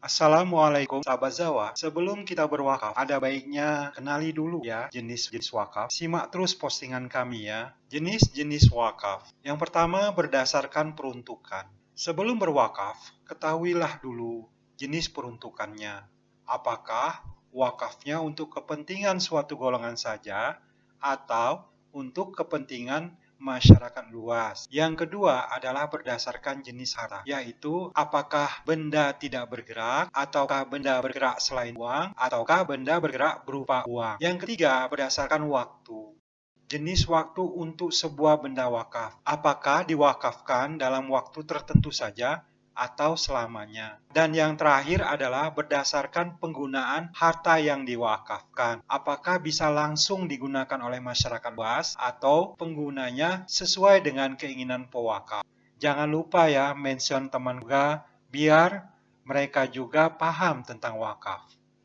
Assalamualaikum sahabat Zawa. Sebelum kita berwakaf, ada baiknya kenali dulu ya jenis-jenis wakaf. Simak terus postingan kami ya. Jenis-jenis wakaf. Yang pertama berdasarkan peruntukan. Sebelum berwakaf, ketahuilah dulu jenis peruntukannya. Apakah wakafnya untuk kepentingan suatu golongan saja atau untuk kepentingan masyarakat luas. Yang kedua adalah berdasarkan jenis harta, yaitu apakah benda tidak bergerak, ataukah benda bergerak selain uang, ataukah benda bergerak berupa uang. Yang ketiga berdasarkan waktu. Jenis waktu untuk sebuah benda wakaf. Apakah diwakafkan dalam waktu tertentu saja atau selamanya. Dan yang terakhir adalah berdasarkan penggunaan harta yang diwakafkan. Apakah bisa langsung digunakan oleh masyarakat luas atau penggunanya sesuai dengan keinginan pewakaf. Jangan lupa ya mention teman juga biar mereka juga paham tentang wakaf.